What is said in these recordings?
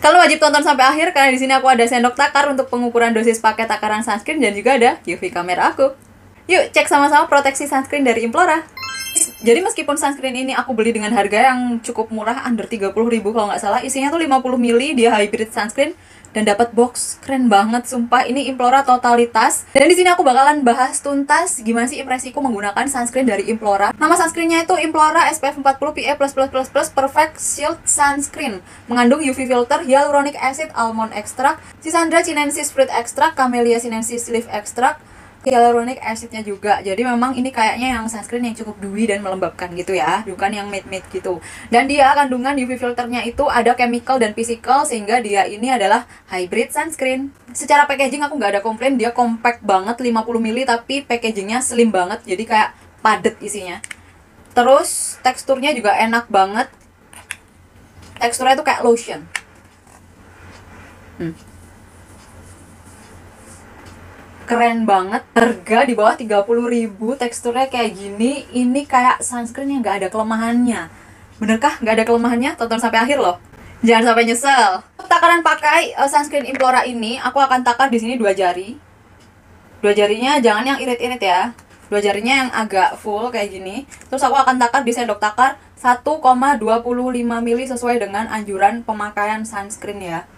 Kalian wajib tonton sampai akhir karena di sini aku ada sendok takar untuk pengukuran dosis pakai takaran sunscreen dan juga ada UV kamera aku. Yuk cek sama-sama proteksi sunscreen dari Implora. Jadi meskipun sunscreen ini aku beli dengan harga yang cukup murah, under 30.000 kalau nggak salah, isinya tuh 50 ml, dia hybrid sunscreen dan dapat box keren banget, sumpah. Ini Implora totalitas. Dan di sini aku bakalan bahas tuntas gimana sih impresiku menggunakan sunscreen dari Implora. Nama sunscreennya itu Implora SPF 40 PA+++ Perfect Shield Sunscreen. Mengandung UV filter, hyaluronic acid, almond extract, Schisandra chinensis fruit extract, Camellia sinensis leaf extract, hyaluronic acidnya juga. Jadi memang ini kayaknya yang sunscreen yang cukup dewy dan melembabkan gitu ya, bukan yang matte gitu. Dan dia kandungan UV filternya itu ada chemical dan physical, sehingga dia ini adalah hybrid sunscreen. Secara packaging aku nggak ada komplain, dia compact banget, 50 ml, tapi packagingnya slim banget, jadi kayak padet isinya. Terus teksturnya juga enak banget, teksturnya itu kayak lotion. Keren banget, harga di bawah 30.000, teksturnya kayak gini. Ini kayak sunscreen yang nggak ada kelemahannya. Benerkah nggak ada kelemahannya? Tonton sampai akhir loh, jangan sampai nyesel. Takaran pakai sunscreen Implora ini, aku akan takar di sini 2 jari. 2 jarinya jangan yang irit-irit ya, 2 jarinya yang agak full kayak gini. Terus aku akan takar di sendok takar 1,25 ml sesuai dengan anjuran pemakaian sunscreen ya.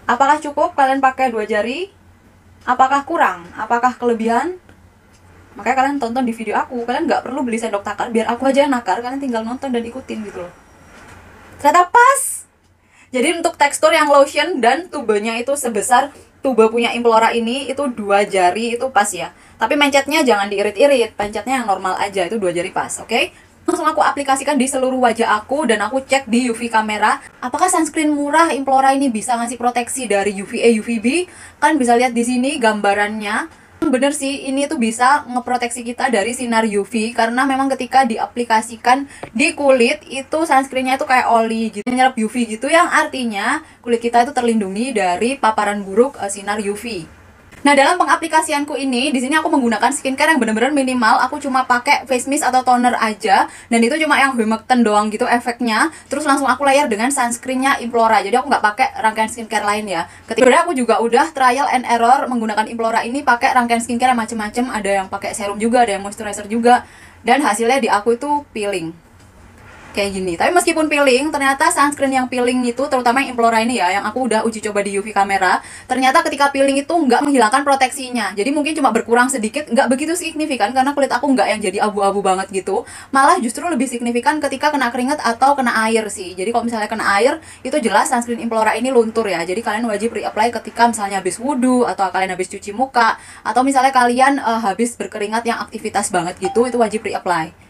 Apakah cukup kalian pakai 2 jari? Apakah kurang? Apakah kelebihan? Makanya kalian tonton di video aku. Kalian nggak perlu beli sendok takar, biar aku aja yang nakar. Kalian tinggal nonton dan ikutin gitu loh. Ternyata pas. Jadi untuk tekstur yang lotion dan tubenya itu sebesar tube punya Implora ini, itu 2 jari itu pas ya. Tapi mencetnya jangan diirit-irit, pencetnya yang normal aja, itu 2 jari pas, oke? Langsung aku aplikasikan di seluruh wajah aku dan aku cek di UV kamera. Apakah sunscreen murah Implora ini bisa ngasih proteksi dari UVA, UVB? Kalian bisa lihat di sini gambarannya. Bener sih, ini tuh bisa ngeproteksi kita dari sinar UV, karena memang ketika diaplikasikan di kulit itu sunscreennya itu kayak oli gitu, menyerap UV gitu, yang artinya kulit kita itu terlindungi dari paparan buruk sinar UV. Nah, dalam pengaplikasianku ini, di sini aku menggunakan skincare yang benar-benar minimal. Aku cuma pakai face mist atau toner aja, dan itu cuma yang humectant doang gitu efeknya. Terus langsung aku layer dengan sunscreennya Implora. Jadi aku nggak pakai rangkaian skincare lain ya. Sebenarnya aku juga udah trial and error menggunakan Implora ini, pakai rangkaian skincare yang macem-macem. Ada yang pakai serum juga, ada yang moisturizer juga, dan hasilnya di aku itu peeling kayak gini. Tapi meskipun peeling, ternyata sunscreen yang peeling itu, terutama yang Implora ini ya, yang aku udah uji coba di UV kamera, ternyata ketika peeling itu nggak menghilangkan proteksinya. Jadi mungkin cuma berkurang sedikit, nggak begitu signifikan, karena kulit aku nggak yang jadi abu-abu banget gitu. Malah justru lebih signifikan ketika kena keringat atau kena air sih. Jadi kalau misalnya kena air, itu jelas sunscreen Implora ini luntur ya. Jadi kalian wajib reapply ketika misalnya habis wudhu, atau kalian habis cuci muka, atau misalnya kalian habis berkeringat yang aktivitas banget gitu, itu wajib reapply.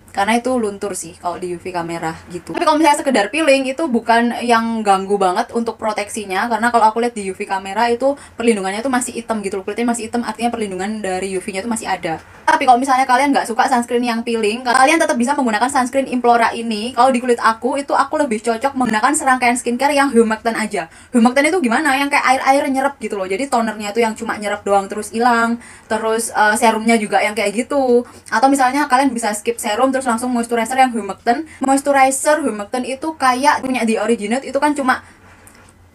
Karena itu luntur sih kalau di UV kamera gitu. Tapi kalau misalnya sekedar peeling, itu bukan yang ganggu banget untuk proteksinya. Karena kalau aku lihat di UV kamera itu perlindungannya tuh masih hitam gitu. Kulitnya masih hitam, artinya perlindungan dari UV-nya itu masih ada. Tapi kalau misalnya kalian nggak suka sunscreen yang peeling, kalian tetap bisa menggunakan sunscreen Implora ini. Kalau di kulit aku, itu aku lebih cocok menggunakan serangkaian skincare yang humectant aja. Humectant itu gimana? Yang kayak air-air nyerap gitu loh. Jadi tonernya itu yang cuma nyerap doang terus hilang. Terus serumnya juga yang kayak gitu. Atau misalnya kalian bisa skip serum terus langsung moisturizer yang humectant. Moisturizer humectant itu kayak punya The Originate, itu kan cuma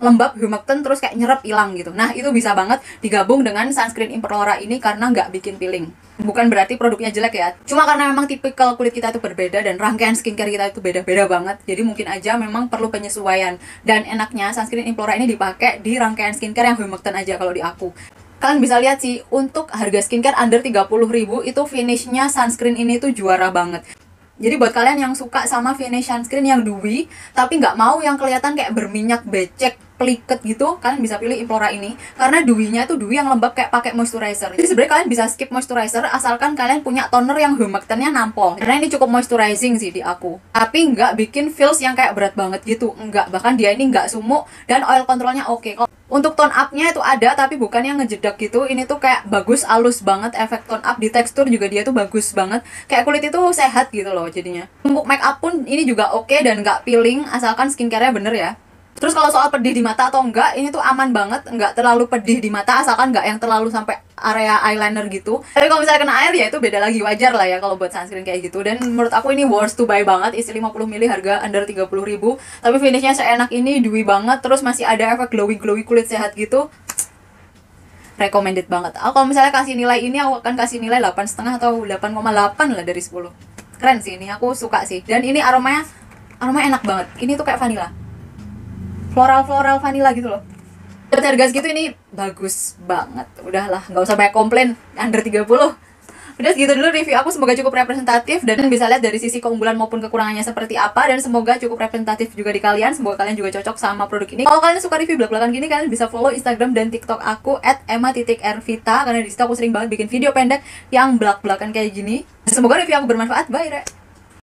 lembab humectant terus kayak nyerap hilang gitu. Nah, itu bisa banget digabung dengan sunscreen Implora ini karena nggak bikin peeling. Bukan berarti produknya jelek ya, cuma karena memang tipikal kulit kita itu berbeda dan rangkaian skincare kita itu beda-beda banget. Jadi mungkin aja memang perlu penyesuaian. Dan enaknya sunscreen Implora ini dipakai di rangkaian skincare yang humectant aja kalau di aku. Kalian bisa lihat sih, untuk harga skincare under 30.000 itu finishnya sunscreen ini tuh juara banget. Jadi buat kalian yang suka sama finish sunscreen yang dewy, tapi nggak mau yang kelihatan kayak berminyak, becek, peliket gitu, kalian bisa pilih Implora ini. Karena dewy-nya tuh dewy yang lembab kayak pakai moisturizer. Jadi sebenarnya kalian bisa skip moisturizer asalkan kalian punya toner yang humectantnya nampol. Karena ini cukup moisturizing sih di aku. Tapi nggak bikin feels yang kayak berat banget gitu. Enggak, bahkan dia ini nggak sumuk dan oil controlnya oke. Untuk tone up-nya itu ada, tapi bukan yang ngejedak gitu. Ini tuh kayak bagus, halus banget efek tone up. Di tekstur juga dia tuh bagus banget. Kayak kulit itu sehat gitu loh jadinya. Untuk make up pun ini juga oke dan nggak peeling, asalkan skincare-nya bener ya. Terus kalau soal pedih di mata atau enggak, ini tuh aman banget. Nggak terlalu pedih di mata, asalkan nggak yang terlalu sampai area eyeliner gitu. Tapi kalau misalnya kena air ya itu beda lagi, wajar lah ya kalau buat sunscreen kayak gitu. Dan menurut aku ini worth to buy banget, isi 50 ml harga under 30.000. Tapi finishnya seenak ini, dewy banget, terus masih ada efek glowy kulit sehat gitu. Recommended banget. Kalau misalnya kasih nilai ini, aku akan kasih nilai 8,5 atau 8,8 lah dari 10. Keren sih ini, aku suka sih. Dan ini aromanya enak banget. Ini tuh kayak vanilla, floral vanilla gitu loh. Buat harga segitu ini bagus banget. Udahlah, nggak usah banyak komplain, under 30. Udah segitu dulu review aku, semoga cukup representatif dan bisa lihat dari sisi keunggulan maupun kekurangannya seperti apa, dan semoga cukup representatif juga di kalian. Semoga kalian juga cocok sama produk ini. Kalau kalian suka review belak-belakan gini, kalian bisa follow Instagram dan TikTok aku @emma_rvita, karena di situ aku sering banget bikin video pendek yang belak-belakan kayak gini. Semoga review aku bermanfaat. Bye, Re.